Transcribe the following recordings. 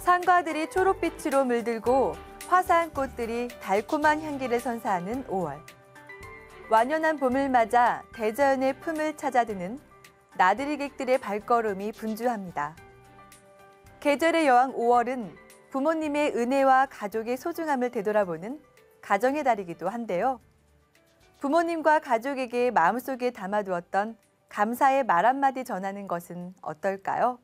산과들이 초록빛으로 물들고 화사한 꽃들이 달콤한 향기를 선사하는 5월. 완연한 봄을 맞아 대자연의 품을 찾아드는 나들이 객들의 발걸음이 분주합니다. 계절의 여왕 5월은 부모님의 은혜와 가족의 소중함을 되돌아보는 가정의 달이기도 한데요. 부모님과 가족에게 마음속에 담아두었던 감사의 말 한마디 전하는 것은 어떨까요?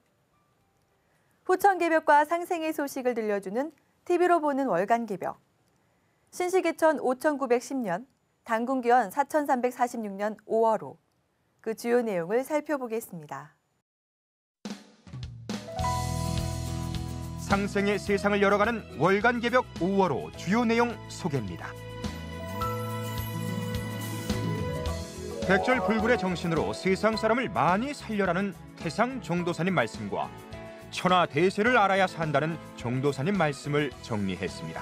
호천개벽과 상생의 소식을 들려주는 TV로 보는 월간개벽. 신시개천 5910년, 당군기원 4346년 5월호. 그 주요 내용을 살펴보겠습니다. 상생의 세상을 열어가는 월간개벽 5월호 주요 내용 소개입니다. 백절불굴의 정신으로 세상 사람을 많이 살려라는 태상 종도사님 말씀과 천하대세를 알아야 산다는 종도사님 말씀을 정리했습니다.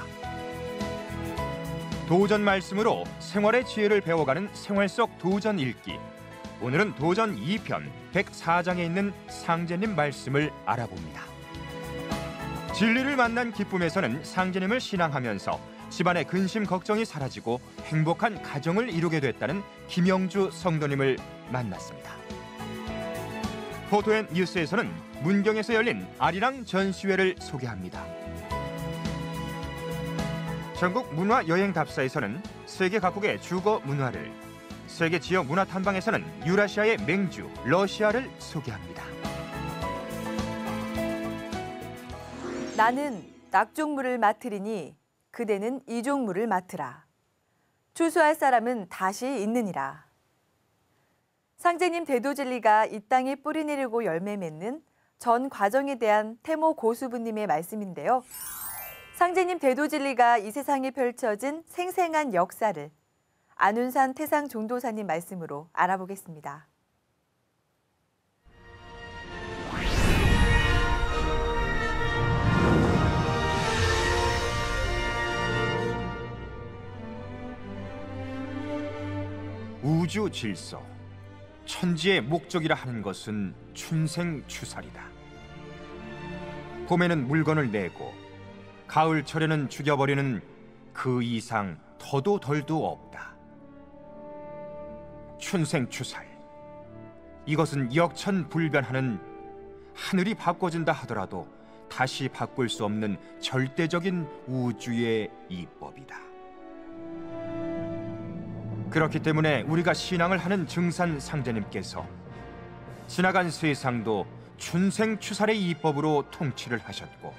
도전 말씀으로 생활의 지혜를 배워가는 생활 속 도전 읽기. 오늘은 도전 2편 104장에 있는 상제님 말씀을 알아봅니다. 진리를 만난 기쁨에서는 상제님을 신앙하면서 집안의 근심 걱정이 사라지고 행복한 가정을 이루게 됐다는 김영주 성도님을 만났습니다. 포토앤 뉴스에서는 문경에서 열린 아리랑 전시회를 소개합니다. 전국 문화여행답사에서는 세계 각국의 주거 문화를, 세계 지역 문화 탐방에서는 유라시아의 맹주, 러시아를 소개합니다. 나는 낙종물을 맡으리니 그대는 이종물을 맡으라. 추수할 사람은 다시 있느니라. 상제님 대도진리가 이 땅에 뿌리 내리고 열매 맺는 전 과정에 대한 태모 고수부님의 말씀인데요. 상제님 대도진리가 이 세상에 펼쳐진 생생한 역사를 안운산 태상 종도사님 말씀으로 알아보겠습니다. 우주 질서, 천지의 목적이라 하는 것은 춘생추살이다. 봄에는 물건을 내고 가을철에는 죽여버리는 그 이상 더도 덜도 없다. 춘생추살, 이것은 역천불변하는, 하늘이 바꿔진다 하더라도 다시 바꿀 수 없는 절대적인 우주의 이법이다. 그렇기 때문에 우리가 신앙을 하는 증산 상제님께서 지나간 세상도 춘생추살의 이법으로 통치를 하셨고,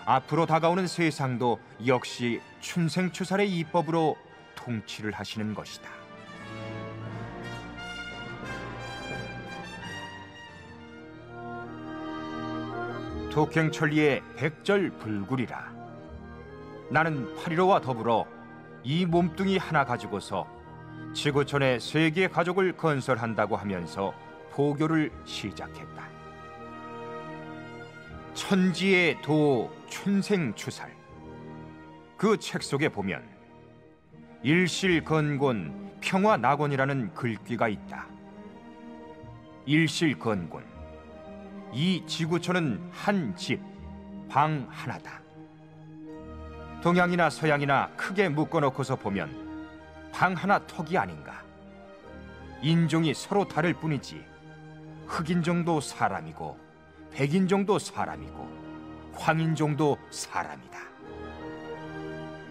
앞으로 다가오는 세상도 역시 춘생추살의 이법으로 통치를 하시는 것이다. 독행천리의 백절불굴이라. 나는 8.15와 더불어 이 몸뚱이 하나 가지고서 지구촌에 세계 가족을 건설한다고 하면서 포교를 시작했다. 천지의 도 춘생추살. 그 책 속에 보면 일실건곤 평화낙원이라는 글귀가 있다. 일실건곤, 이 지구촌은 한 집, 방 하나다. 동양이나 서양이나 크게 묶어놓고서 보면 방 하나 턱이 아닌가. 인종이 서로 다를 뿐이지 흑인종도 사람이고 백인종도 사람이고 황인종도 사람이다.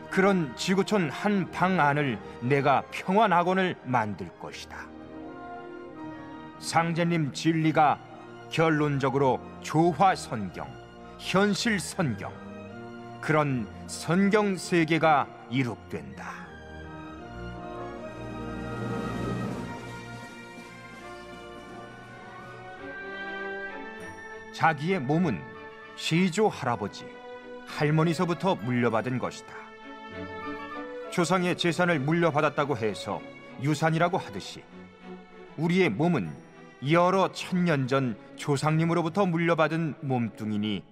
그런 지구촌 한 방 안을 내가 평화낙원을 만들 것이다. 상제님 진리가 결론적으로 조화선경, 현실선경, 그런 선경 세계가 이룩된다. 자기의 몸은 시조 할아버지, 할머니서부터 물려받은 것이다. 조상의 재산을 물려받았다고 해서 유산이라고 하듯이 우리의 몸은 여러 천년 전 조상님으로부터 물려받은 몸뚱이니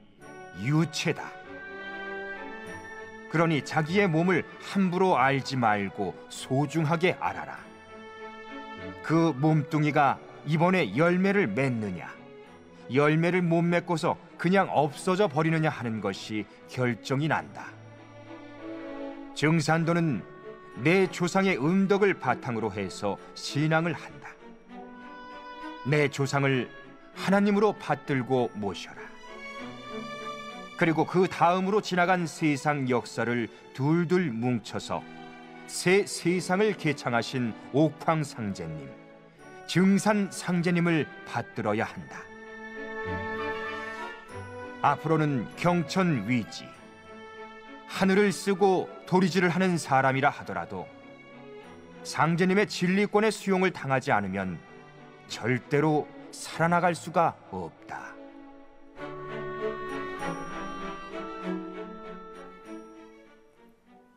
유체다. 그러니 자기의 몸을 함부로 알지 말고 소중하게 알아라. 그 몸뚱이가 이번에 열매를 맺느냐, 열매를 못 맺고서 그냥 없어져 버리느냐 하는 것이 결정이 난다. 증산도는 내 조상의 음덕을 바탕으로 해서 신앙을 한다. 내 조상을 하나님으로 받들고 모셔라. 그리고 그 다음으로 지나간 세상 역사를 둘둘 뭉쳐서 새 세상을 개창하신 옥황상제님, 증산상제님을 받들어야 한다. 앞으로는 경천위지, 하늘을 쓰고 도리지를 하는 사람이라 하더라도 상제님의 진리권의 수용을 당하지 않으면 절대로 살아나갈 수가 없다.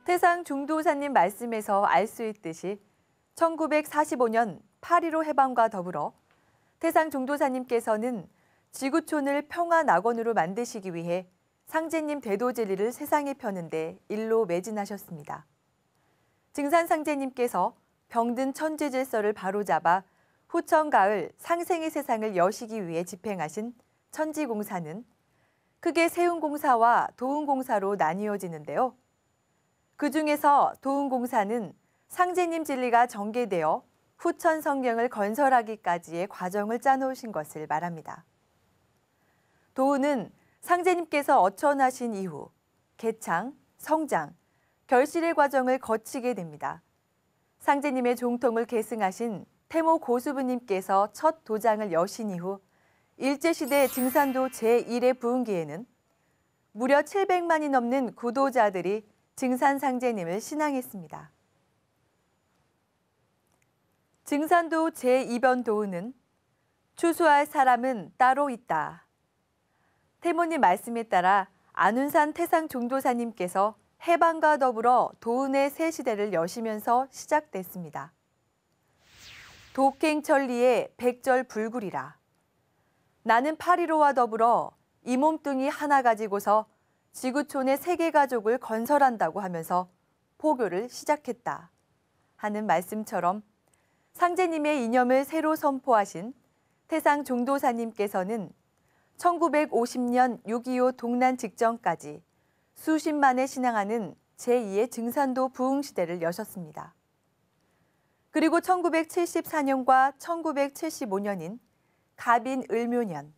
태상 중도사님 말씀에서 알 수 있듯이 1945년 8.15 해방과 더불어 태상 중도사님께서는 지구촌을 평화낙원으로 만드시기 위해 상제님 대도진리를 세상에 펴는데 일로 매진하셨습니다. 증산상제님께서 병든 천지질서를 바로잡아 후천 가을 상생의 세상을 여시기 위해 집행하신 천지공사는 크게 세운공사와 도운공사로 나뉘어지는데요. 그 중에서 도운공사는 상제님 진리가 전개되어 후천 성경을 건설하기까지의 과정을 짜놓으신 것을 말합니다. 도운은 상제님께서 어천하신 이후 개창, 성장, 결실의 과정을 거치게 됩니다. 상제님의 종통을 계승하신 태모 고수부님께서 첫 도장을 여신 이후 일제시대 증산도 제1의 부흥기에는 무려 700만이 넘는 구도자들이 증산상제님을 신앙했습니다. 증산도 제2변 도운은 추수할 사람은 따로 있다. 태모님 말씀에 따라 안운산 태상종도사님께서 해방과 더불어 도운의 새 시대를 여시면서 시작됐습니다. 독행천리의 백절불굴이라. 나는 8.15와 더불어 이 몸뚱이 하나 가지고서 지구촌의 세계가족을 건설한다고 하면서 포교를 시작했다 하는 말씀처럼 상제님의 이념을 새로 선포하신 태상 종도사님께서는 1950년 6.25 동란 직전까지 수십만에 신앙하는 제2의 증산도 부흥시대를 여셨습니다. 그리고 1974년과 1975년인 갑인 을묘년,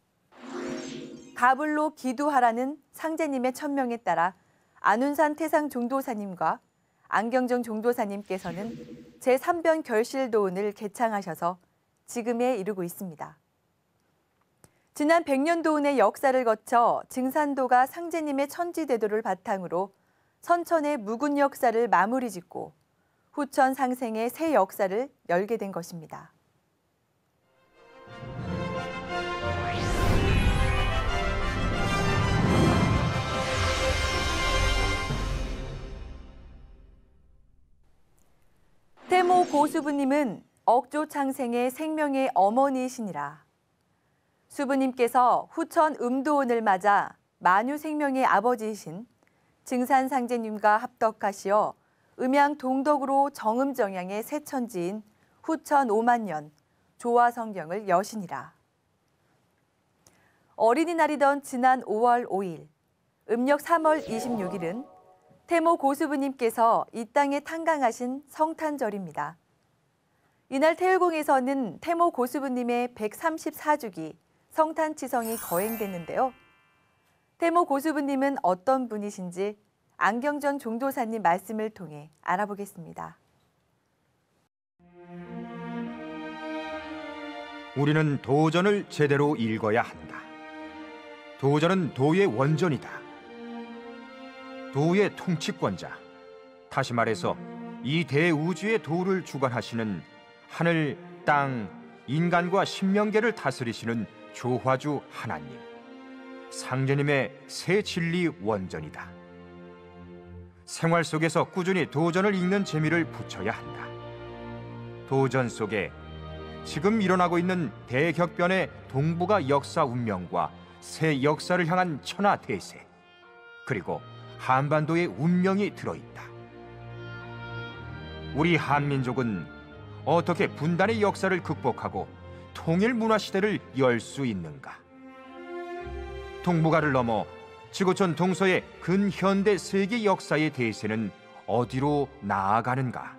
가불로 기도하라는 상제님의 천명에 따라 안운산 태상 종도사님과 안경정 종도사님께서는 제3변 결실도운을 개창하셔서 지금에 이르고 있습니다. 지난 100년 도운의 역사를 거쳐 증산도가 상제님의 천지대도를 바탕으로 선천의 묵은 역사를 마무리 짓고 후천 상생의 새 역사를 열게 된 것입니다. 태모 고수부님은 억조창생의 생명의 어머니이시니라. 수부님께서 후천 음도운을 맞아 만유생명의 아버지이신 증산상제님과 합덕하시어 음양 동덕으로 정음정양의 새천지인 후천 5만년 조화성경을 여시니라. 어린이날이던 지난 5월 5일, 음력 3월 26일은 태모 고수부님께서 이 땅에 탄강하신 성탄절입니다. 이날 태율궁에서는 태모 고수부님의 134주기 성탄치성이 거행됐는데요. 태모 고수부님은 어떤 분이신지 안경전 종도사님 말씀을 통해 알아보겠습니다. 우리는 도전을 제대로 읽어야 한다. 도전은 도의 원전이다. 도의 통치권자, 다시 말해서 이 대우주의 도를 주관하시는 하늘, 땅, 인간과 신명계를 다스리시는 조화주 하나님, 상제님의 새 진리 원전이다. 생활 속에서 꾸준히 도전을 읽는 재미를 붙여야 한다. 도전 속에 지금 일어나고 있는 대격변의 동북아 역사 운명과 새 역사를 향한 천하 대세, 그리고 한반도의 운명이 들어있다. 우리 한민족은 어떻게 분단의 역사를 극복하고 통일 문화 시대를 열 수 있는가? 동북아를 넘어 지구촌 동서의 근현대 세계 역사의 대세는 어디로 나아가는가?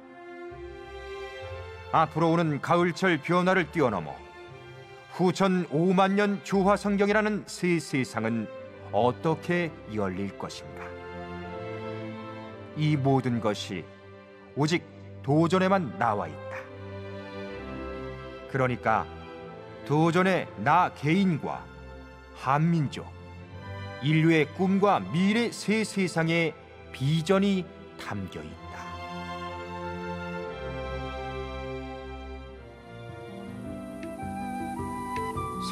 앞으로 오는 가을철 변화를 뛰어넘어 후천 5만 년 조화성경이라는 새 세상은 어떻게 열릴 것인가? 이 모든 것이 오직 도전에만 나와 있다. 그러니까 도전에 나 개인과 한민족, 인류의 꿈과 미래 새 세상의 비전이 담겨 있다.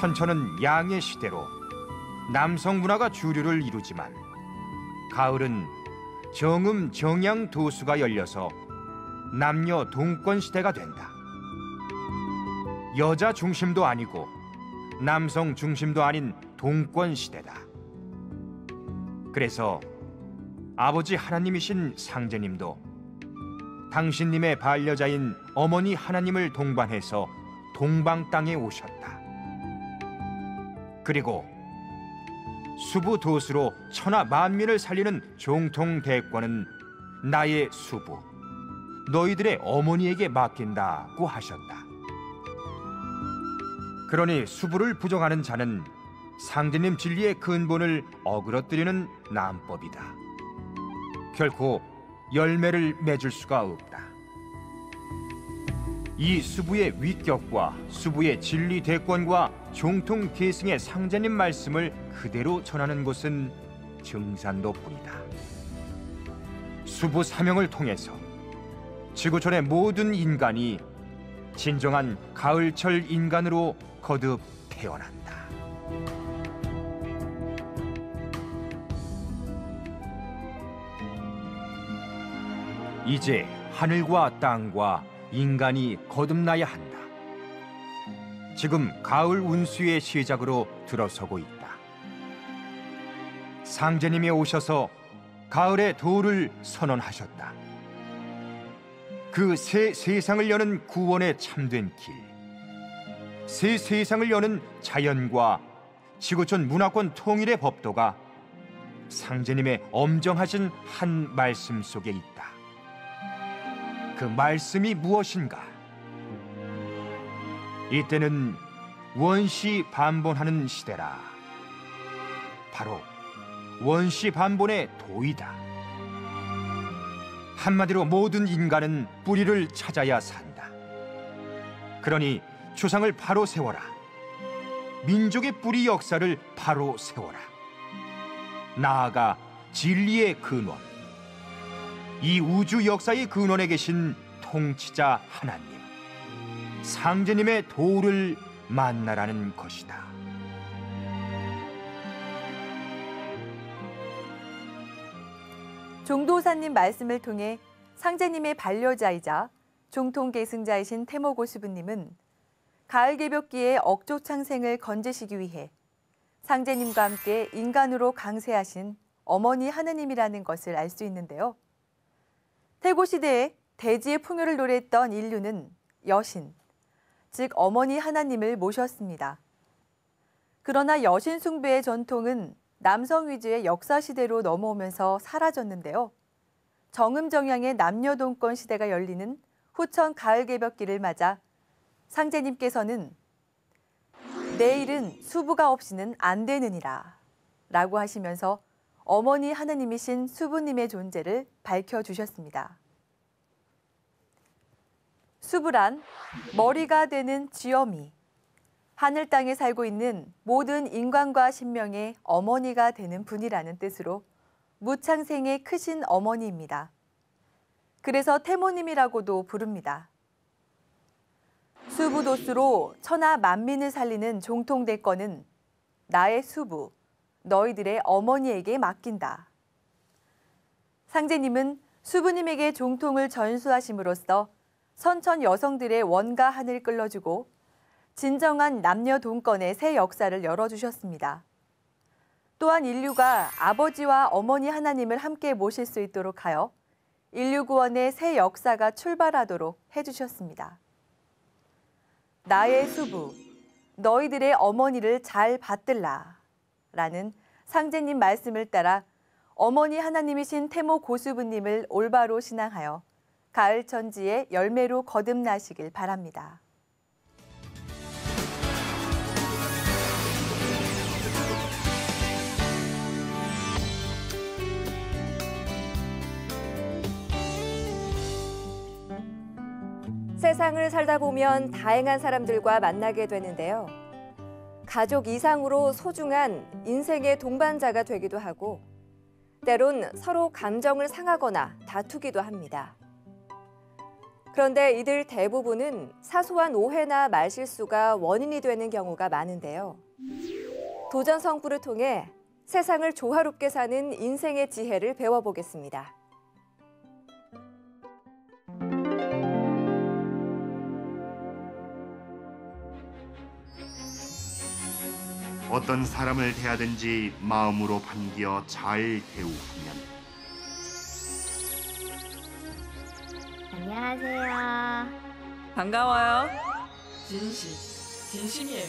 선천은 양의 시대로 남성 문화가 주류를 이루지만 가을은 정음 정양 도수가 열려서 남녀 동권 시대가 된다. 여자 중심도 아니고 남성 중심도 아닌 동권 시대다. 그래서 아버지 하나님이신 상제님도 당신님의 반려자인 어머니 하나님을 동반해서 동방 땅에 오셨다. 그리고 수부 도수로 천하 만민을 살리는 종통 대권은 나의 수부, 너희들의 어머니에게 맡긴다고 하셨다. 그러니 수부를 부정하는 자는 상제님 진리의 근본을 어그러뜨리는 난법이다. 결코 열매를 맺을 수가 없다. 이 수부의 위격과 수부의 진리 대권과 종통 계승의 상제님 말씀을 그대로 전하는 곳은 증산도뿐이다. 수부 사명을 통해서 지구촌의 모든 인간이 진정한 가을철 인간으로 거듭 태어난다. 이제 하늘과 땅과 인간이 거듭나야 한다. 지금 가을 운수의 시작으로 들어서고 있다. 상제님이 오셔서 가을의 도를 선언하셨다. 그 새 세상을 여는 구원의 참된 길, 새 세상을 여는 자연과 지구촌 문화권 통일의 법도가 상제님의 엄정하신 한 말씀 속에 있다. 그 말씀이 무엇인가? 이때는 원시 반본하는 시대라. 바로 원시 반본의 도이다. 한마디로 모든 인간은 뿌리를 찾아야 산다. 그러니 조상을 바로 세워라. 민족의 뿌리 역사를 바로 세워라. 나아가 진리의 근원, 이 우주 역사의 근원에 계신 통치자 하나님, 상제님의 도를 만나라는 것이다. 종도사님 말씀을 통해 상제님의 반려자이자 종통계승자이신 태모고수부님은 가을 개벽기의 억조창생을 건지시기 위해 상제님과 함께 인간으로 강세하신 어머니 하느님이라는 것을 알 수 있는데요. 태고시대에 대지의 풍요를 노래했던 인류는 여신, 즉 어머니 하나님을 모셨습니다. 그러나 여신 숭배의 전통은 남성 위주의 역사시대로 넘어오면서 사라졌는데요. 정음정양의 남녀동권 시대가 열리는 후천 가을 개벽기를 맞아 상제님께서는 내일은 수부가 없이는 안 되느니라 라고 하시면서 어머니 하느님이신 수부님의 존재를 밝혀주셨습니다. 수부란 머리가 되는 쥐어미, 하늘 땅에 살고 있는 모든 인간과 신명의 어머니가 되는 분이라는 뜻으로 무창생의 크신 어머니입니다. 그래서 태모님이라고도 부릅니다. 수부도수로 천하 만민을 살리는 종통대권은 나의 수부, 너희들의 어머니에게 맡긴다. 상제님은 수부님에게 종통을 전수하심으로써 선천 여성들의 원과 한을 끌어주고 진정한 남녀 동권의 새 역사를 열어주셨습니다. 또한 인류가 아버지와 어머니 하나님을 함께 모실 수 있도록 하여 인류 구원의 새 역사가 출발하도록 해주셨습니다. 나의 수부, 너희들의 어머니를 잘 받들라 라는 상제님 말씀을 따라 어머니 하나님이신 태모 고수부님을 올바로 신앙하여 가을 천지의 열매로 거듭나시길 바랍니다. 세상을 살다 보면 다양한 사람들과 만나게 되는데요. 가족 이상으로 소중한 인생의 동반자가 되기도 하고 때론 서로 감정을 상하거나 다투기도 합니다. 그런데 이들 대부분은 사소한 오해나 말실수가 원인이 되는 경우가 많은데요. 도전 성부를 통해 세상을 조화롭게 사는 인생의 지혜를 배워보겠습니다. 어떤 사람을 대하든지 마음으로 반겨 잘 대우하면. 안녕하세요. 반가워요. 진심이에요.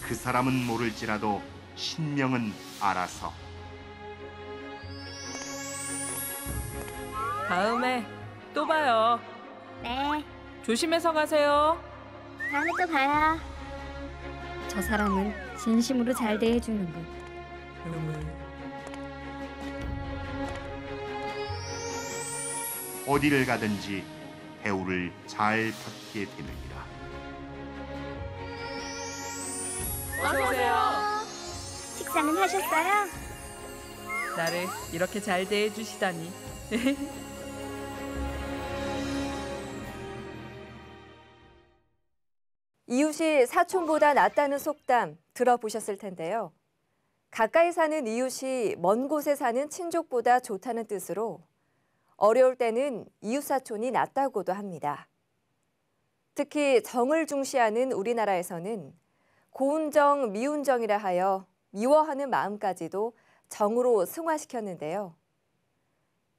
그 사람은 모를지라도 신명은 알아서. 다음에 또 봐요. 네, 조심해서 가세요. 다음에 또 봐요. 저 사람은 진심으로 잘 대해주는군. 어디를 가든지 대우를 잘 받게 되느니라. 어서 오세요. 식사는 하셨어요? 나를 이렇게 잘 대해주시다니. 이웃이 사촌보다 낫다는 속담 들어보셨을 텐데요. 가까이 사는 이웃이 먼 곳에 사는 친족보다 좋다는 뜻으로 어려울 때는 이웃사촌이 낫다고도 합니다. 특히 정을 중시하는 우리나라에서는 고운정, 미운정이라 하여 미워하는 마음까지도 정으로 승화시켰는데요.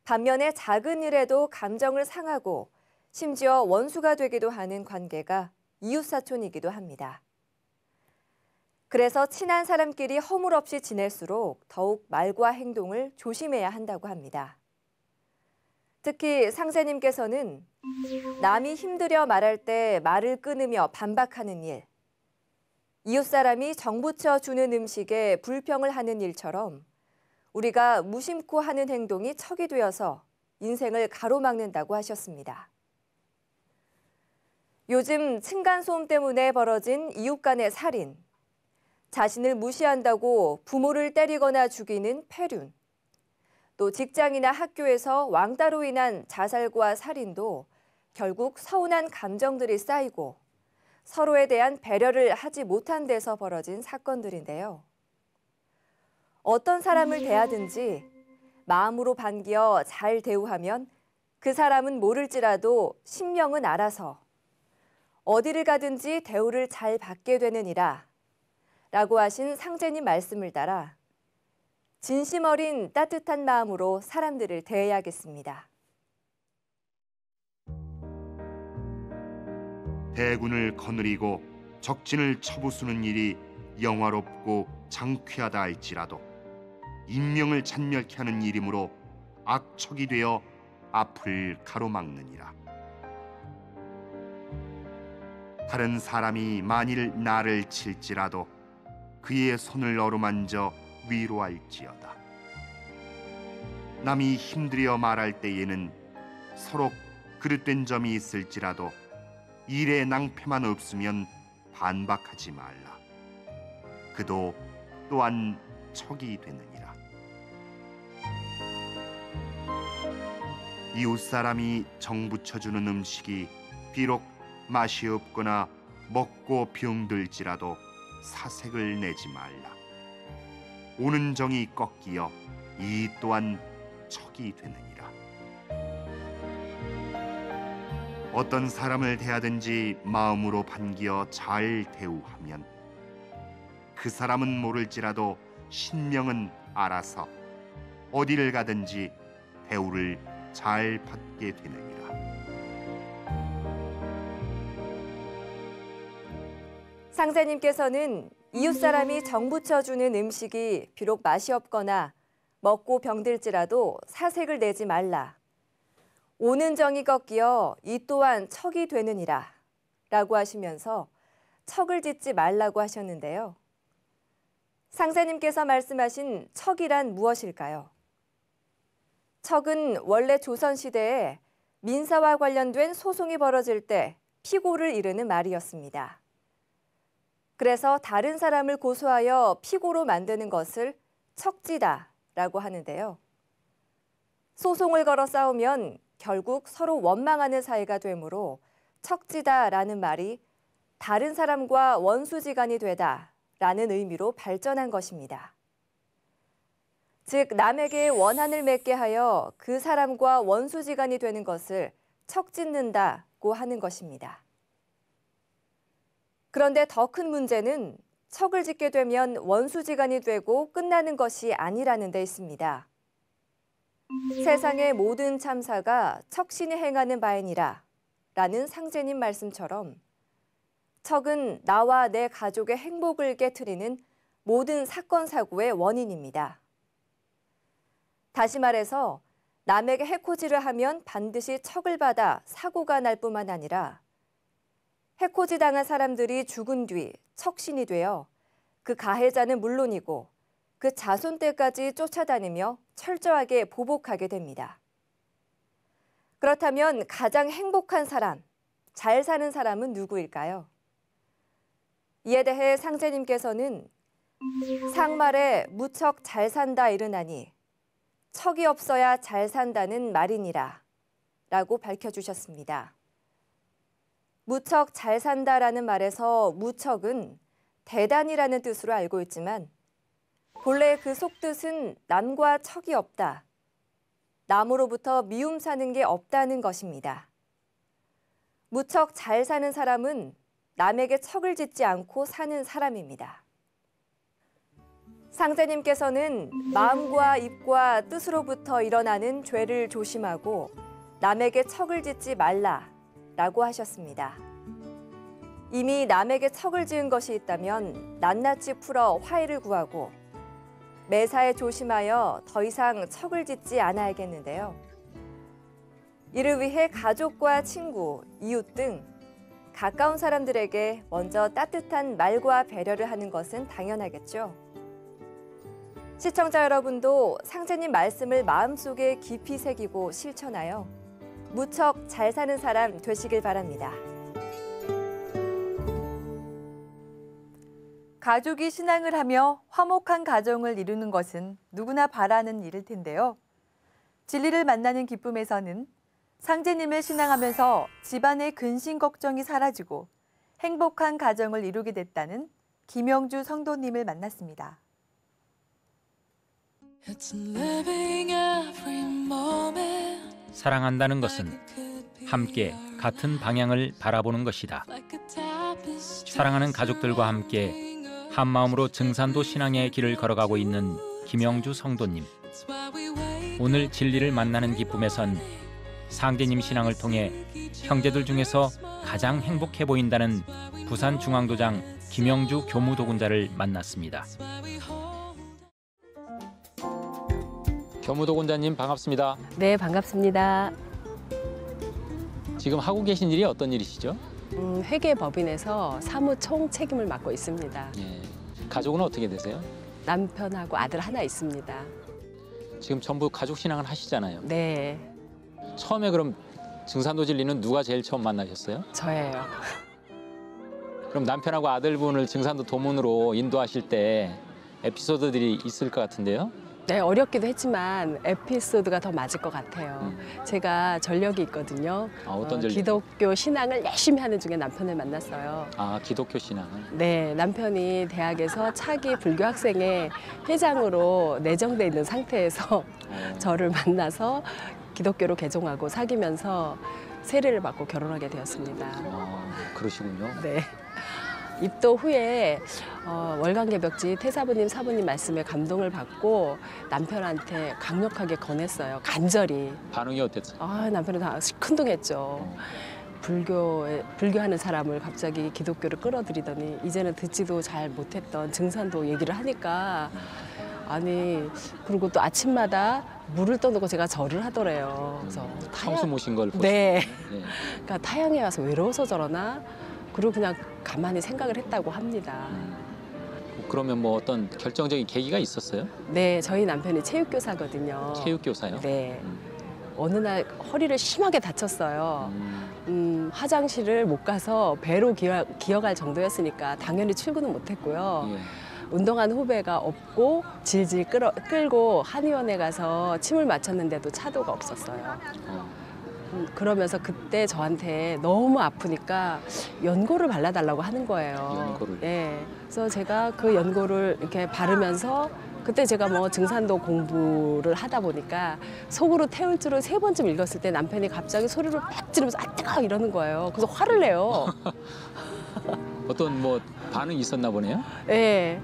반면에 작은 일에도 감정을 상하고 심지어 원수가 되기도 하는 관계가 이웃사촌이기도 합니다. 그래서 친한 사람끼리 허물없이 지낼수록 더욱 말과 행동을 조심해야 한다고 합니다. 특히 상제님께서는 남이 힘들여 말할 때 말을 끊으며 반박하는 일, 이웃사람이 정부쳐 주는 음식에 불평을 하는 일처럼 우리가 무심코 하는 행동이 척이 되어서 인생을 가로막는다고 하셨습니다. 요즘 층간소음 때문에 벌어진 이웃 간의 살인, 자신을 무시한다고 부모를 때리거나 죽이는 폐륜, 또 직장이나 학교에서 왕따로 인한 자살과 살인도 결국 서운한 감정들이 쌓이고 서로에 대한 배려를 하지 못한 데서 벌어진 사건들인데요. 어떤 사람을 대하든지 마음으로 반겨 잘 대우하면 그 사람은 모를지라도 신명은 알아서 어디를 가든지 대우를 잘 받게 되느니라 라고 하신 상제님 말씀을 따라 진심 어린 따뜻한 마음으로 사람들을 대해야겠습니다. 대군을 거느리고 적진을 쳐부수는 일이 영화롭고 장쾌하다 할지라도 인명을 잔멸케 하는 일이므로 악척이 되어 앞을 가로막느니라. 다른 사람이 만일 나를 칠지라도 그의 손을 어루만져 위로할지어다. 남이 힘들여 말할 때에는 서로 그릇된 점이 있을지라도 일에 낭패만 없으면 반박하지 말라. 그도 또한 척이 되느니라. 이웃 사람이 정붙여주는 음식이 비록 맛이 없거나 먹고 병들지라도 사색을 내지 말라. 오는 정이 꺾이어 이 또한 척이 되느니라. 어떤 사람을 대하든지 마음으로 반겨 잘 대우하면 그 사람은 모를지라도 신명은 알아서 어디를 가든지 대우를 잘 받게 되느니라. 상제님께서는 이웃 사람이 정부쳐 주는 음식이 비록 맛이 없거나 먹고 병들지라도 사색을 내지 말라. 오는 정이 꺾여 이 또한 척이 되느니라 라고 하시면서 척을 짓지 말라고 하셨는데요. 상제님께서 말씀하신 척이란 무엇일까요? 척은 원래 조선시대에 민사와 관련된 소송이 벌어질 때 피고를 이르는 말이었습니다. 그래서 다른 사람을 고소하여 피고로 만드는 것을 척지다라고 하는데요. 소송을 걸어 싸우면 결국 서로 원망하는 사이가 되므로 척지다라는 말이 다른 사람과 원수지간이 되다라는 의미로 발전한 것입니다. 즉 남에게 원한을 맺게 하여 그 사람과 원수지간이 되는 것을 척짓는다고 하는 것입니다. 그런데 더 큰 문제는 척을 짓게 되면 원수지간이 되고 끝나는 것이 아니라는 데 있습니다. 세상의 모든 참사가 척신이 행하는 바이니라 라는 상제님 말씀처럼 척은 나와 내 가족의 행복을 깨트리는 모든 사건 사고의 원인입니다. 다시 말해서 남에게 해코지를 하면 반드시 척을 받아 사고가 날 뿐만 아니라 해코지 당한 사람들이 죽은 뒤 척신이 되어 그 가해자는 물론이고 그 자손 때까지 쫓아다니며 철저하게 보복하게 됩니다. 그렇다면 가장 행복한 사람, 잘 사는 사람은 누구일까요? 이에 대해 상제님께서는 상말에 무척 잘 산다 이르나니 척이 없어야 잘 산다는 말이니라 라고 밝혀주셨습니다. 무척 잘 산다라는 말에서 무척은 대단이라는 뜻으로 알고 있지만 본래 그 속뜻은 남과 척이 없다. 남으로부터 미움 사는 게 없다는 것입니다. 무척 잘 사는 사람은 남에게 척을 짓지 않고 사는 사람입니다. 상제님께서는 마음과 입과 뜻으로부터 일어나는 죄를 조심하고 남에게 척을 짓지 말라라고 하셨습니다. 이미 남에게 척을 지은 것이 있다면 낱낱이 풀어 화해를 구하고 매사에 조심하여 더 이상 척을 짓지 않아야겠는데요. 이를 위해 가족과 친구, 이웃 등 가까운 사람들에게 먼저 따뜻한 말과 배려를 하는 것은 당연하겠죠. 시청자 여러분도 상제님 말씀을 마음속에 깊이 새기고 실천하여 무척 잘 사는 사람 되시길 바랍니다. 가족이 신앙을 하며 화목한 가정을 이루는 것은 누구나 바라는 일일 텐데요. 진리를 만나는 기쁨에서는 상제님을 신앙하면서 집안의 근심 걱정이 사라지고 행복한 가정을 이루게 됐다는 김영주 성도님을 만났습니다. 사랑한다는 것은 함께 같은 방향을 바라보는 것이다. 사랑하는 가족들과 함께 한마음으로 증산도 신앙의 길을 걸어가고 있는 김영주 성도님. 오늘 진리를 만나는 기쁨에선 상제님 신앙을 통해 형제들 중에서 가장 행복해 보인다는 부산중앙도장 김영주 교무도군자를 만났습니다. 교무도군자님 반갑습니다. 네, 반갑습니다. 지금 하고 계신 일이 어떤 일이시죠? 회계법인에서 사무총 책임을 맡고 있습니다. 예. 가족은 어떻게 되세요? 남편하고 아들 하나 있습니다. 지금 전부 가족 신앙을 하시잖아요. 네, 처음에 그럼 증산도 진리는 누가 제일 처음 만나셨어요? 저예요. 그럼 남편하고 아들분을 증산도 도문으로 인도하실 때 에피소드들이 있을 것 같은데요? 네, 어렵기도 했지만 에피소드가 더 맞을 것 같아요. 제가 전력이 있거든요. 아, 어떤 전력? 기독교 신앙을 열심히 하는 중에 남편을 만났어요. 아, 기독교 신앙을? 네, 남편이 대학에서 차기 불교 학생회 회장으로 내정돼 있는 상태에서 저를 만나서 기독교로 개종하고 사귀면서 세례를 받고 결혼하게 되었습니다. 아, 그러시군요. 네. 입도 후에 월간개벽지 태사부님, 사부님 말씀에 감동을 받고 남편한테 강력하게 권했어요. 간절히. 반응이 어땠어요? 남편은 다 시큰둥했죠. 불교하는 사람을 갑자기 기독교를 끌어들이더니 이제는 듣지도 잘 못했던 증산도 얘기를 하니까 아니 그리고 또 아침마다 물을 떠놓고 제가 절을 하더래요. 그래서 평소 모신 걸 네. 네. 그러니까 타향에 와서 외로워서 저러나 그리고 그냥 가만히 생각을 했다고 합니다. 그러면 뭐 어떤 결정적인 계기가 있었어요? 네, 저희 남편이 체육교사거든요. 체육교사요? 네. 어느 날 허리를 심하게 다쳤어요. 화장실을 못 가서 배로 기어갈 정도였으니까 당연히 출근은 못했고요. 예. 운동한 후배가 없고 질질 끌고 한의원에 가서 침을 맞췄는데도 차도가 없었어요. 그러면서 그때 저한테 너무 아프니까 연고를 발라달라고 하는 거예요. 연고를? 네. 그래서 제가 그 연고를 이렇게 바르면서 그때 제가 뭐 증산도 공부를 하다 보니까 속으로 태울 줄을 3번쯤 읽었을 때 남편이 갑자기 소리를 팍 지르면서 아 뜨거워 이러는 거예요. 그래서 화를 내요. 어떤 뭐 반응이 있었나 보네요? 네.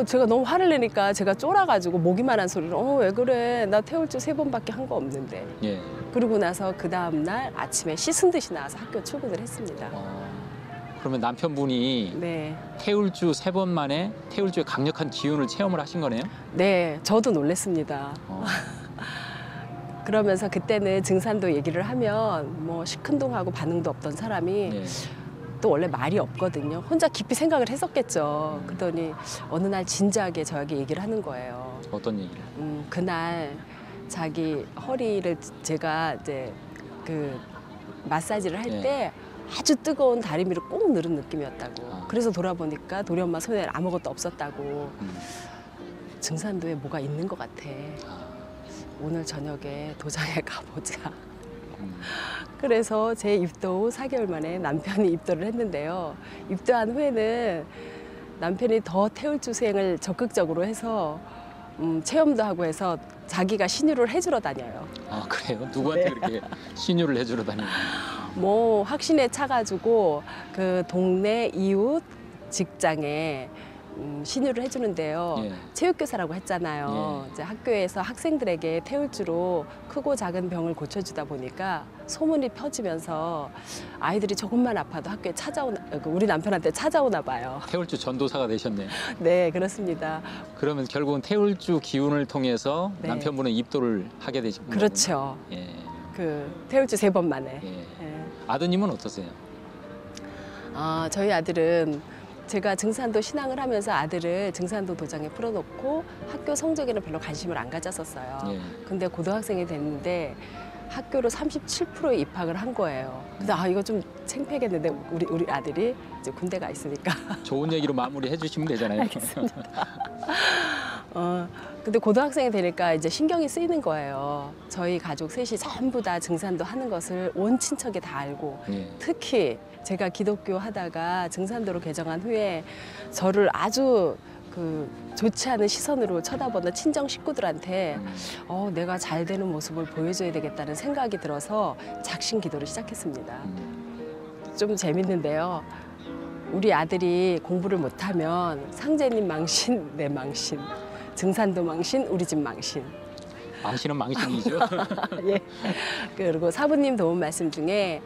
제가 너무 화를 내니까 제가 쫄아가지고 목이만한 소리로 왜 그래 나 태울 줄 3번밖에 한 거 없는데. 예. 그러고 나서 그 다음 날 아침에 씻은 듯이 나와서 학교 출근을 했습니다. 그러면 남편분이 네. 태울주 3번 만에 태울주의 강력한 기운을 체험을 하신 거네요? 네, 저도 놀랬습니다. 그러면서 그때는 증산도 얘기를 하면 뭐 시큰둥하고 반응도 없던 사람이 예. 또 원래 말이 없거든요. 혼자 깊이 생각을 했었겠죠. 그러더니 어느 날 진지하게 저에게 얘기를 하는 거예요. 어떤 얘기를? 그날 자기 허리를 제가 이제 그 마사지를 할 때 아주 뜨거운 다리미를 꼭 누른 느낌이었다고. 그래서 돌아보니까 도리 엄마 손에 아무것도 없었다고. 증산도에 뭐가 있는 것 같아. 오늘 저녁에 도장에 가보자. 그래서 제 입도 후 4개월 만에 남편이 입도를 했는데요. 입도한 후에는 남편이 더 태울주 수행을 적극적으로 해서 체험도 하고 해서 자기가 신유를 해주러 다녀요. 아 그래요? 누구한테 네. 그렇게 신유를 해주러 다니는? 뭐 확신에 차가지고 그 동네 이웃 직장에 신유를 해주는데요. 예. 체육교사라고 했잖아요. 예. 이제 학교에서 학생들에게 태울주로 크고 작은 병을 고쳐주다 보니까 소문이 퍼지면서 아이들이 조금만 아파도 학교에 우리 남편한테 찾아오나 봐요. 태울주 전도사가 되셨네요. 네, 그렇습니다. 그러면 결국은 태울주 기운을 통해서 네. 남편분은 입도를 하게 되신 거군요. 그렇죠. 예. 그 태울주 3번 만에. 예. 예. 아드님은 어떠세요? 저희 아들은 제가 증산도 신앙을 하면서 아들을 증산도 도장에 풀어놓고 학교 성적에는 별로 관심을 안 가졌었어요. 예. 근데 고등학생이 됐는데 학교로 37%에 입학을 한 거예요. 그래서 이거 좀 창피하겠는데 우리 아들이 이제 군대 가 있으니까. 좋은 얘기로 마무리해 주시면 되잖아요. 알겠습니다. 근데 고등학생이 되니까 이제 신경이 쓰이는 거예요. 저희 가족 셋이 전부 다 증산도 하는 것을 온 친척이 다 알고 예. 특히 제가 기독교 하다가 증산도로 개정한 후에 저를 아주 좋지 않은 시선으로 쳐다보는 친정 식구들한테 내가 잘 되는 모습을 보여줘야 되겠다는 생각이 들어서 작심 기도를 시작했습니다. 좀 재밌는데요. 우리 아들이 공부를 못하면 상제님 망신, 내 망신, 증산도 망신, 우리 집 망신. 망신은 망신이죠. 예. 그리고 사부님 도움 말씀 중에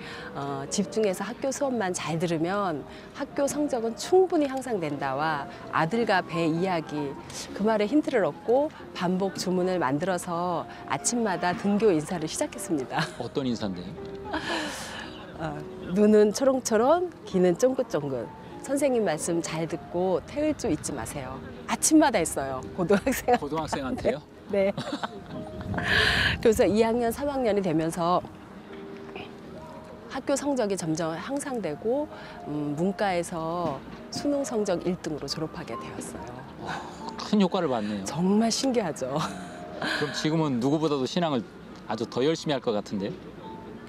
집중해서 학교 수업만 잘 들으면 학교 성적은 충분히 향상된다와 아들과 배 이야기 그 말에 힌트를 얻고 반복 주문을 만들어서 아침마다 등교 인사를 시작했습니다. 어떤 인사인데요? 눈은 초롱초롱, 귀는 쫑긋쫑긋. 선생님 말씀 잘 듣고 태울주 잊지 마세요. 아침마다 했어요. 고등학생한테요? 네. 그래서 2학년, 3학년이 되면서 학교 성적이 점점 향상되고 문과에서 수능 성적 1등으로 졸업하게 되었어요. 큰 효과를 봤네요. 정말 신기하죠. 그럼 지금은 누구보다도 신앙을 아주 더 열심히 할 것 같은데요?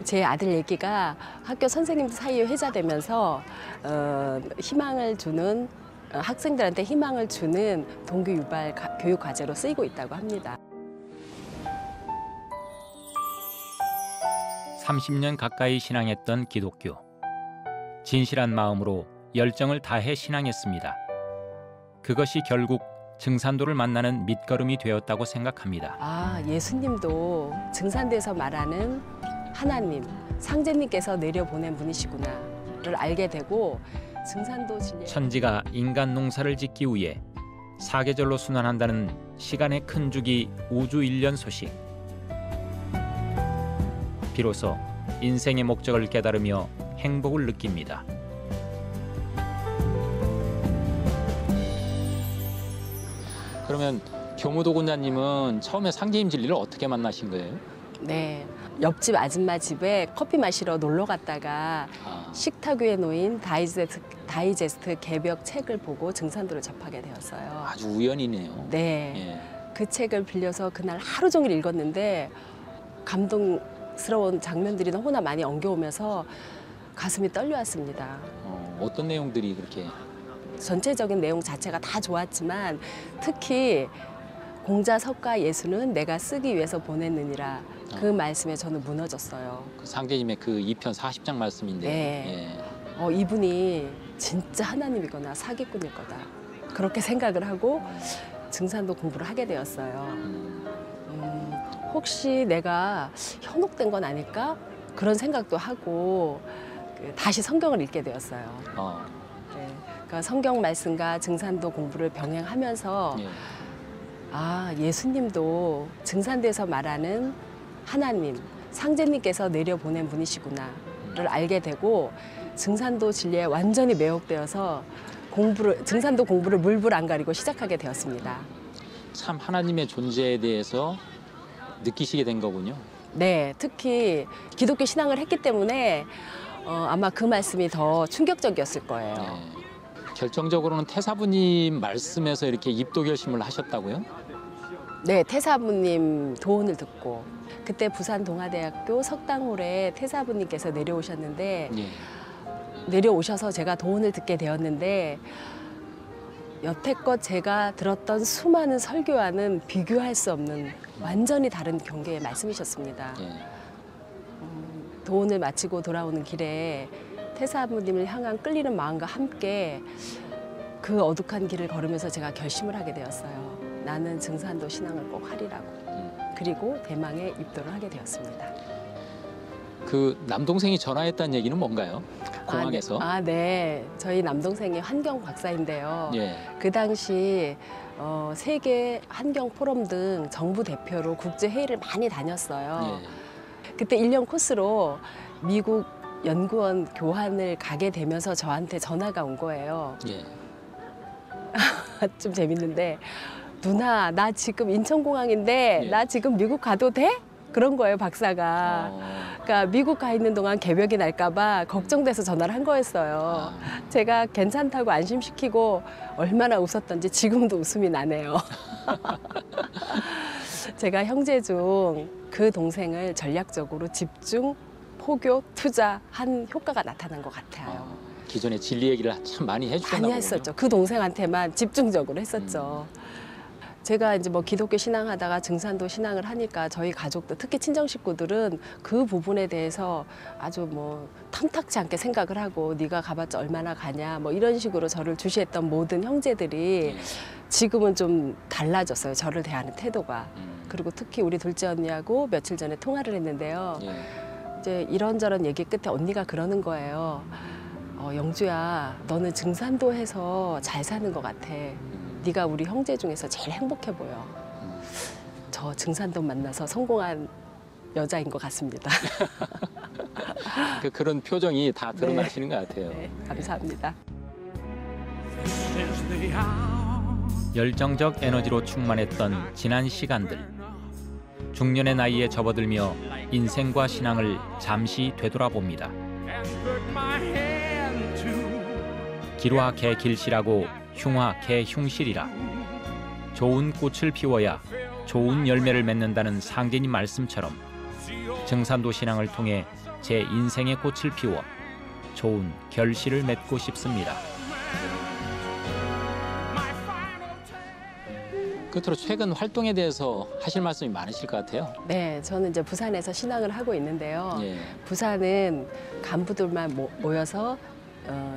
제 아들 얘기가 학교 선생님들 사이에 회자되면서 희망을 주는 학생들한테 희망을 주는 동기 유발 교육 과제로 쓰이고 있다고 합니다. 30년 가까이 신앙했던 기독교. 진실한 마음으로 열정을 다해 신앙했습니다. 그것이 결국 증산도를 만나는 밑거름이 되었다고 생각합니다. 예수님도 증산도에서 말하는 하나님, 상제님께서 내려보낸 분이시구나를 알게 되고 증산도 진례 천지가 인간 농사를 짓기 위해 사계절로 순환한다는 시간의 큰 주기 우주 일련 소식. 비로소 인생의 목적을 깨달으며 행복을 느낍니다. 그러면 교무도 군자님은 처음에 상제님 진리를 어떻게 만나신 거예요? 네, 옆집 아줌마 집에 커피 마시러 놀러 갔다가 식탁 위에 놓인 다이제스트 개벽 책을 보고 증산도를 접하게 되었어요. 아주 우연이네요. 네, 예. 그 책을 빌려서 그날 하루 종일 읽었는데 감동스러운 장면들이 너무나 많이 엉겨오면서 가슴이 떨려왔습니다. 어떤 내용들이 그렇게? 전체적인 내용 자체가 다 좋았지만 특히 공자 석가 예수는 내가 쓰기 위해서 보냈느니라 그 말씀에 저는 무너졌어요. 그 상제님의 그 2편 40장 말씀인데. 네. 이분이 진짜 하나님이거나 사기꾼일 거다. 그렇게 생각을 하고 증산도 공부를 하게 되었어요. 혹시 내가 현혹된 건 아닐까? 그런 생각도 하고 다시 성경을 읽게 되었어요. 네. 그러니까 성경 말씀과 증산도 공부를 병행하면서 예. 예수님도 증산도에서 말하는 하나님, 상제님께서 내려보낸 분이시구나를 알게 되고 증산도 진리에 완전히 매혹되어서 증산도 공부를 물불 안 가리고 시작하게 되었습니다. 참 하나님의 존재에 대해서 느끼시게 된 거군요. 네, 특히 기독교 신앙을 했기 때문에 아마 그 말씀이 더 충격적이었을 거예요. 네. 결정적으로는 태사부님 말씀에서 이렇게 입도 결심을 하셨다고요? 네, 태사부님 도훈을 듣고 그때 부산 동아대학교 석당홀에 태사부님께서 내려오셨는데 예. 내려오셔서 제가 도훈을 듣게 되었는데 여태껏 제가 들었던 수많은 설교와는 비교할 수 없는 완전히 다른 경계의 말씀이셨습니다. 예. 도훈을 마치고 돌아오는 길에 태사부님을 향한 끌리는 마음과 함께 그 어둑한 길을 걸으면서 제가 결심을 하게 되었어요. 나는 증산도 신앙을 꼭 하리라고. 그리고 대망의 입도를 하게 되었습니다. 그 남동생이 전화했다는 얘기는 뭔가요? 공항에서? 네. 저희 남동생이 환경 박사인데요. 예. 그 당시 세계 환경 포럼 등 정부 대표로 국제 회의를 많이 다녔어요. 예. 그때 1년 코스로 미국 연구원 교환을 가게 되면서 저한테 전화가 온 거예요. 예. 좀 재밌는데 누나 나 지금 인천공항인데 예. 나 지금 미국 가도 돼? 그런 거예요 박사가. 그러니까 미국 가 있는 동안 개벽이 날까 봐 걱정돼서 전화를 한 거였어요. 제가 괜찮다고 안심시키고 얼마나 웃었던지 지금도 웃음이 나네요. 제가 형제 중 그 동생을 전략적으로 집중, 포교, 투자한 효과가 나타난 것 같아요. 기존에 진리 얘기를 참 많이 해주셨나 많이 보군요. 했었죠. 그 동생한테만 집중적으로 했었죠. 제가 이제 뭐 기독교 신앙하다가 증산도 신앙을 하니까 저희 가족들, 특히 친정 식구들은 그 부분에 대해서 아주 뭐 탐탁지 않게 생각을 하고 네가 가봤자 얼마나 가냐 뭐 이런 식으로 저를 주시했던 모든 형제들이 지금은 좀 달라졌어요. 저를 대하는 태도가. 그리고 특히 우리 둘째 언니하고 며칠 전에 통화를 했는데요. 예. 이제 이런저런 얘기 끝에 언니가 그러는 거예요. 영주야, 너는 증산도해서 잘 사는 것 같아. 네가 우리 형제 중에서 제일 행복해 보여. 저 증산도 만나서 성공한 여자인 것 같습니다. 그런 표정이 다 드러나시는 것 같아요. 네, 감사합니다. 열정적 에너지로 충만했던 지난 시간들. 중년의 나이에 접어들며 인생과 신앙을 잠시 되돌아봅니다. 기루아 개 길실하고 흉화 개 흉실이라. 좋은 꽃을 피워야 좋은 열매를 맺는다는 상제님 말씀처럼 증산도 신앙을 통해 제 인생의 꽃을 피워 좋은 결실을 맺고 싶습니다. 끝으로 최근 활동에 대해서 하실 말씀이 많으실 것 같아요. 네, 저는 이제 부산에서 신앙을 하고 있는데요. 예. 부산은 간부들만 모여서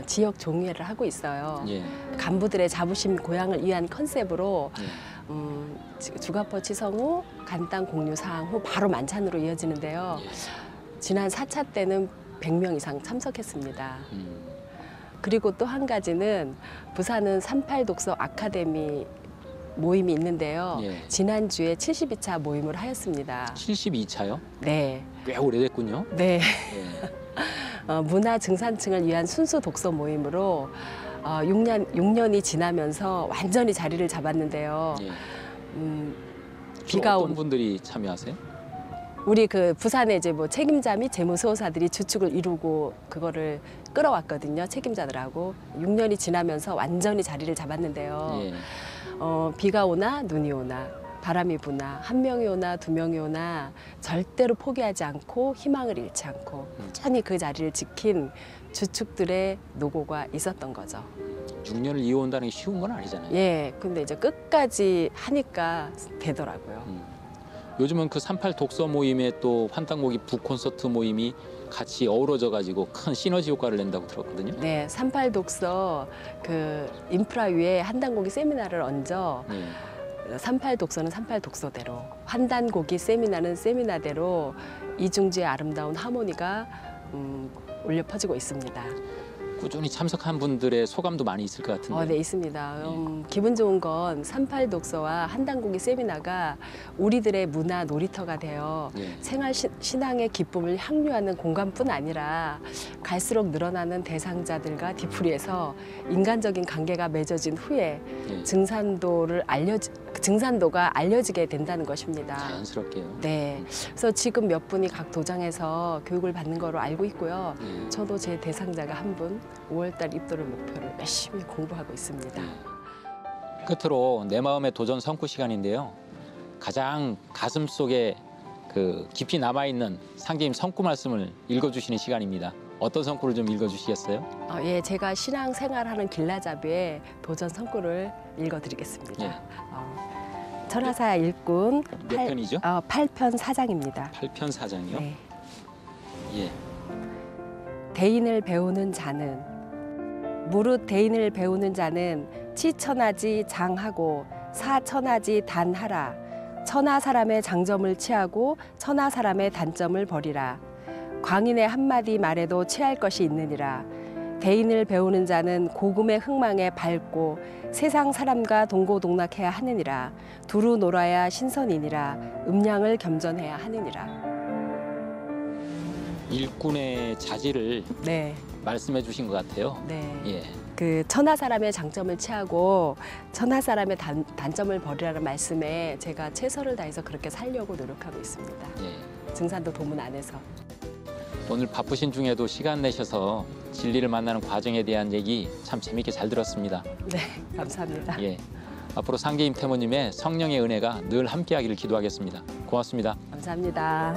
지역 종회를 하고 있어요. 예. 간부들의 자부심 고양을 위한 컨셉으로 예. 주가포 치성 후 간단 공유 사항 후 바로 만찬으로 이어지는데요. 지난 4차 때는 100명 이상 참석했습니다. 그리고 또 한 가지는 부산은 38 독서 아카데미 모임이 있는데요. 예. 지난주에 72차 모임을 하였습니다. 72차요? 네. 꽤 오래됐군요. 네. 예. 문화 증산층을 위한 순수 독서 모임으로 6년이 지나면서 완전히 자리를 잡았는데요. 예. 비가 어떤 온 분들이 참여하세요? 우리 그 부산의 이제 뭐 책임자 및 재무수호사들이 주축을 이루고 그거를 끌어왔거든요. 책임자들하고 6년이 지나면서 완전히 자리를 잡았는데요. 예. 비가 오나 눈이 오나 바람이 부나 한 명이 오나 두 명이 오나 절대로 포기하지 않고 희망을 잃지 않고 꾸준히 그 자리를 지킨 주축들의 노고가 있었던 거죠. 6년을 이어온다는 게 쉬운 건 아니잖아요. 예, 근데 이제 끝까지 하니까 되더라고요. 요즘은 그 38 독서 모임에 또 환단고기 북콘서트 모임이 같이 어우러져 가지고 큰 시너지 효과를 낸다고 들었거든요. 네, 38 독서 그 인프라 위에 한단고기 세미나를 얹어 예. 38 독서는 38 독서대로, 환단고기 세미나는 세미나대로 이중지의 아름다운 하모니가 울려 퍼지고 있습니다. 꾸준히 참석한 분들의 소감도 많이 있을 것 같은데. 네, 있습니다. 기분 좋은 건 38 독서와 한단고기 세미나가 우리들의 문화 놀이터가 되어 예. 생활 신앙의 기쁨을 향유하는 공간뿐 아니라 갈수록 늘어나는 대상자들과 뒤풀이에서 인간적인 관계가 맺어진 후에 예. 증산도가 알려지게 된다는 것입니다. 자연스럽게요. 네, 그래서 지금 몇 분이 각 도장에서 교육을 받는 거로 알고 있고요. 예. 저도 제 대상자가 한 분 5월달 입도를 목표로 열심히 공부하고 있습니다. 끝으로 내 마음의 도전 성구 시간인데요. 가장 가슴 속에 그 깊이 남아 있는 상제님 성구 말씀을 읽어주시는 시간입니다. 어떤 성구를 좀 읽어주시겠어요? 예, 제가 신앙 생활하는 길라잡이의 도전 성구를 읽어드리겠습니다. 예. 천하사 일꾼 몇 편이죠? 8편 4장입니다. 8편 4장이요? 네. 예. 대인을 배우는 자는 무릇 대인을 배우는 자는 치천하지 장하고 사천하지 단하라. 천하 사람의 장점을 취하고 천하 사람의 단점을 버리라. 광인의 한마디 말에도 취할 것이 있느니라. 대인을 배우는 자는 고금의 흥망에 밟고 세상 사람과 동고동락해야 하느니라. 두루 놀아야 신선이니라. 음량을 겸전해야 하느니라. 일꾼의 자질을 네. 말씀해 주신 것 같아요. 네. 예. 그 천하 사람의 장점을 취하고 천하 사람의 단점을 버리라는 말씀에 제가 최선을 다해서 그렇게 살려고 노력하고 있습니다. 예. 증산도 도문 안에서. 오늘 바쁘신 중에도 시간 내셔서 진리를 만나는 과정에 대한 얘기 참 재밌게 잘 들었습니다. 네, 감사합니다. 예. 앞으로 상계임 태모님의 성령의 은혜가 늘 함께하기를 기도하겠습니다. 고맙습니다. 감사합니다.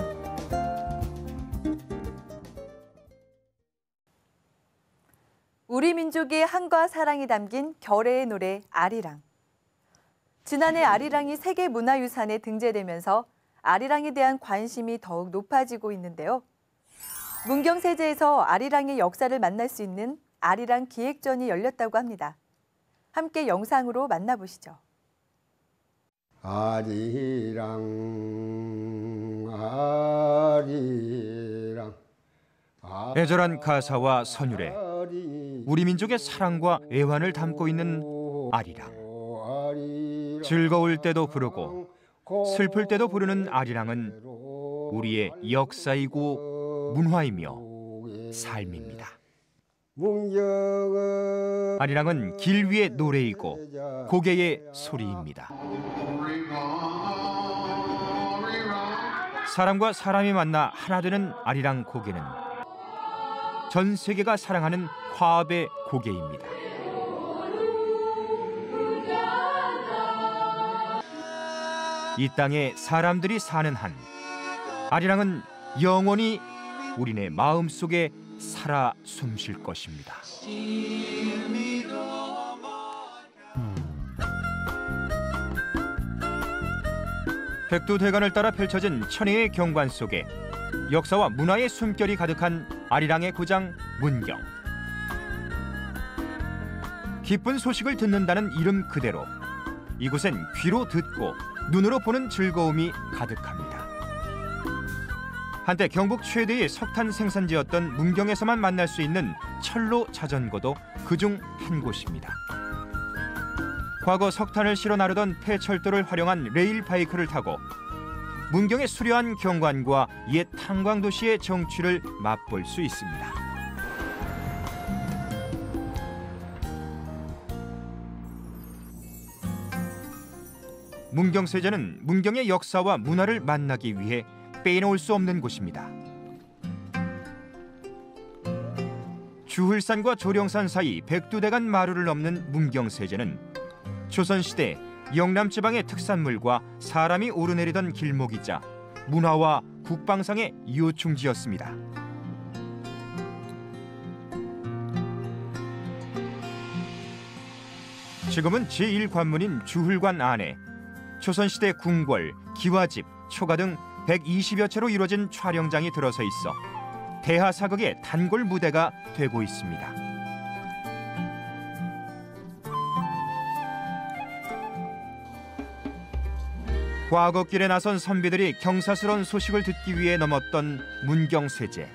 우리 민족의 한과 사랑이 담긴 결의의 노래 아리랑. 지난해 아리랑이 세계문화유산에 등재되면서 아리랑에 대한 관심이 더욱 높아지고 있는데요. 문경세제에서 아리랑의 역사를 만날 수 있는 아리랑 기획전이 열렸다고 합니다. 함께 영상으로 만나보시죠. 아리랑 아리랑 애절한 가사와 선율에 우리 민족의 사랑과 애환을 담고 있는 아리랑. 즐거울 때도 부르고 슬플 때도 부르는 아리랑은 우리의 역사이고 문화이며 삶입니다. 아리랑은 길 위의 노래이고 고개의 소리입니다. 사람과 사람이 만나 하나 되는 아리랑 고개는 전 세계가 사랑하는 화합의 고개입니다. 이 땅에 사람들이 사는 한 아리랑은 영원히 우리네 마음속에 살아 숨쉴 것입니다. 백두대간을 따라 펼쳐진 천혜의 경관 속에 역사와 문화의 숨결이 가득한 아리랑의 고장 문경. 기쁜 소식을 듣는다는 이름 그대로 이곳엔 귀로 듣고 눈으로 보는 즐거움이 가득합니다. 한때 경북 최대의 석탄 생산지였던 문경에서만 만날 수 있는 철로 자전거도 그중 한 곳입니다. 과거 석탄을 실어 나르던 폐철도를 활용한 레일 바이크를 타고 문경의 수려한 경관과 옛 탄광도시의 정취를 맛볼 수 있습니다. 문경세제는 문경의 역사와 문화를 만나기 위해 빼놓을 수 없는 곳입니다. 주흘산과 조령산 사이 백두대간 마루를 넘는 문경세제는 조선시대 영남지방의 특산물과 사람이 오르내리던 길목이자 문화와 국방상의 요충지였습니다. 지금은 제1관문인 주흘관 안에 조선시대 궁궐, 기와집, 초가 등 120여 채로 이루어진 촬영장이 들어서 있어 대하사극의 단골 무대가 되고 있습니다. 과거길에 나선 선비들이 경사스러운 소식을 듣기 위해 넘었던 문경세제.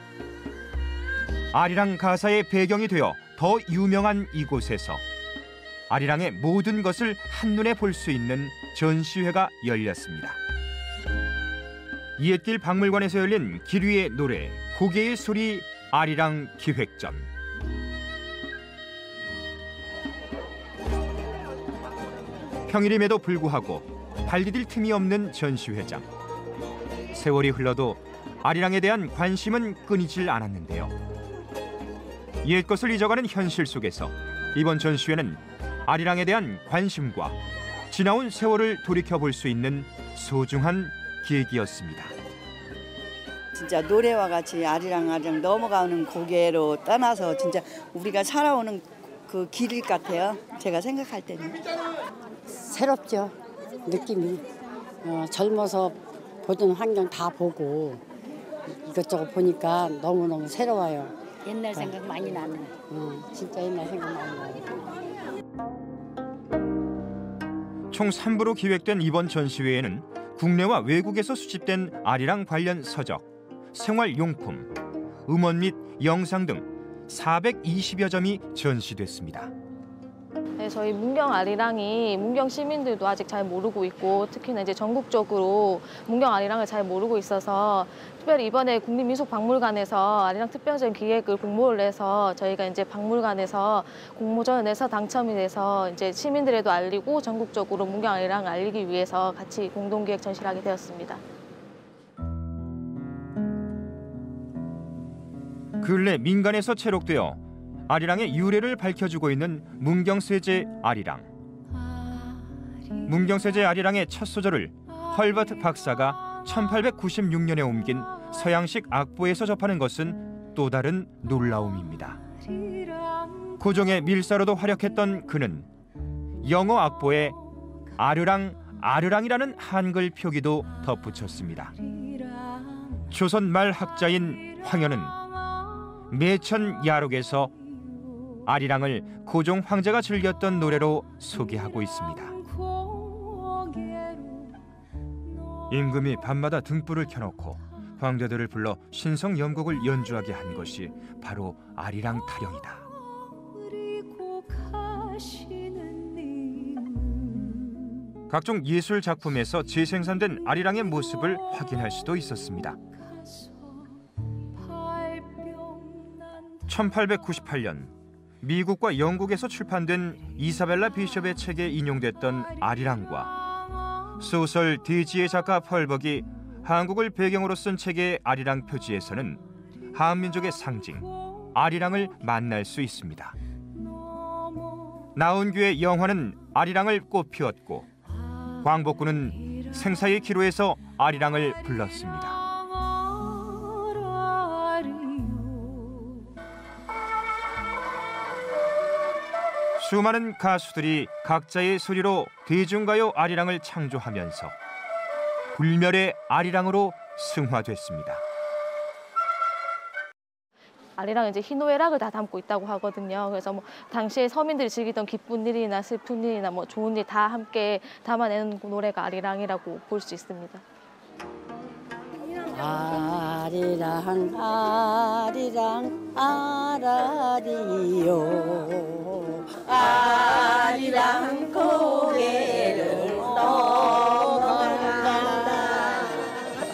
아리랑 가사의 배경이 되어 더 유명한 이곳에서 아리랑의 모든 것을 한눈에 볼 수 있는 전시회가 열렸습니다. 옛길 박물관에서 열린 길 위의 노래, 고개의 소리, 아리랑 기획전. 평일임에도 불구하고 발디딜 틈이 없는 전시회장. 세월이 흘러도 아리랑에 대한 관심은 끊이질 않았는데요. 옛것을 잊어가는 현실 속에서 이번 전시회는 아리랑에 대한 관심과 지나온 세월을 돌이켜볼 수 있는 소중한 계기였습니다. 진짜 노래와 같이 아리랑 넘어가는 고개로 떠나서 진짜 우리가 살아오는 그 길 같아요. 제가 생각할 때는. 새롭죠. 느낌이. 젊어서 보던 환경 다 보고 이것저것 보니까 너무너무 새로워요. 옛날 생각 많이 나네. 진짜 옛날 생각 많이 나요. 총 3부로 기획된 이번 전시회에는 국내와 외국에서 수집된 아리랑 관련 서적, 생활용품, 음원 및 영상 등 420여 점이 전시됐습니다. 네, 저희 문경 아리랑이 문경 시민들도 아직 잘 모르고 있고 특히나 이제 전국적으로 문경 아리랑을 잘 모르고 있어서 특별히 이번에 국립민속박물관에서 아리랑 특별전 기획을 공모를 해서 저희가 이제 박물관에서 공모전을 내서 당첨이 돼서 이제 시민들에도 알리고 전국적으로 문경 아리랑을 알리기 위해서 같이 공동기획 전시를 하게 되었습니다. 근래 민간에서 채록되어 아리랑의 유래를 밝혀주고 있는 문경세제 아리랑. 문경세제 아리랑의 첫 소절을 헐버트 박사가 1896년에 옮긴 서양식 악보에서 접하는 것은 또 다른 놀라움입니다. 고종의 밀사로도 활약했던 그는 영어 악보에 아르랑이라는 한글 표기도 덧붙였습니다. 조선 말 학자인 황현은 매천 야록에서 아리랑을 고종 황제가 즐겼던 노래로 소개하고 있습니다. 임금이 밤마다 등불을 켜놓고 황제들을 불러 신성 연곡을 연주하게 한 것이 바로 아리랑 타령이다. 각종 예술 작품에서 재생산된 아리랑의 모습을 확인할 수도 있었습니다. 1898년 미국과 영국에서 출판된 이사벨라 비숍의 책에 인용됐던 아리랑과 소설 대지의 작가 펄벅이 한국을 배경으로 쓴 책의 아리랑 표지에서는 한민족의 상징 아리랑을 만날 수 있습니다. 나온규의 영화는 아리랑을 꽃피웠고 광복군은 생사의 기로에서 아리랑을 불렀습니다. 수많은 가수들이 각자의 소리로 대중가요 아리랑을 창조하면서 불멸의 아리랑으로 승화됐습니다. 아리랑은 이제 희노애락을 다 담고 있다고 하거든요. 그래서 뭐 당시에 서민들이 즐기던 기쁜 일이나 슬픈 일이나 뭐 좋은 일 다 함께 담아내는 노래가 아리랑이라고 볼 수 있습니다. 아리랑 아리랑 아라리요 아리랑 고개를 넘어간다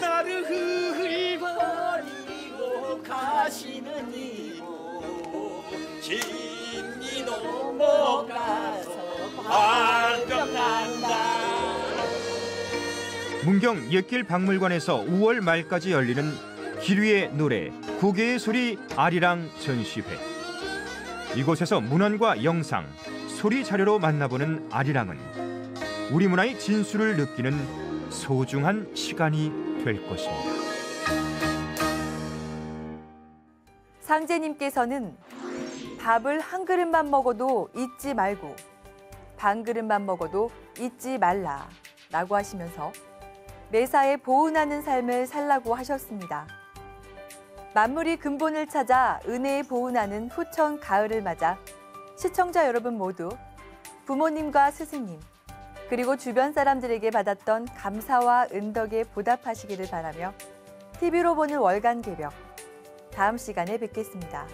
나를 흘버리고 가시는 이모 진이 넘어가서 발병난다. 문경 옛길 박물관에서 5월 말까지 열리는 길 위의 노래, 고개의 소리 아리랑 전시회. 이곳에서 문헌과 영상, 소리 자료로 만나보는 아리랑은 우리 문화의 진수를 느끼는 소중한 시간이 될 것입니다. 상제님께서는 밥을 한 그릇만 먹어도 잊지 말고 반 그릇만 먹어도 잊지 말라라고 하시면서 매사에 보은하는 삶을 살라고 하셨습니다. 만물이 근본을 찾아 은혜에 보은하는 후천 가을을 맞아 시청자 여러분 모두 부모님과 스승님 그리고 주변 사람들에게 받았던 감사와 은덕에 보답하시기를 바라며 TV로 보는 월간 개벽 다음 시간에 뵙겠습니다.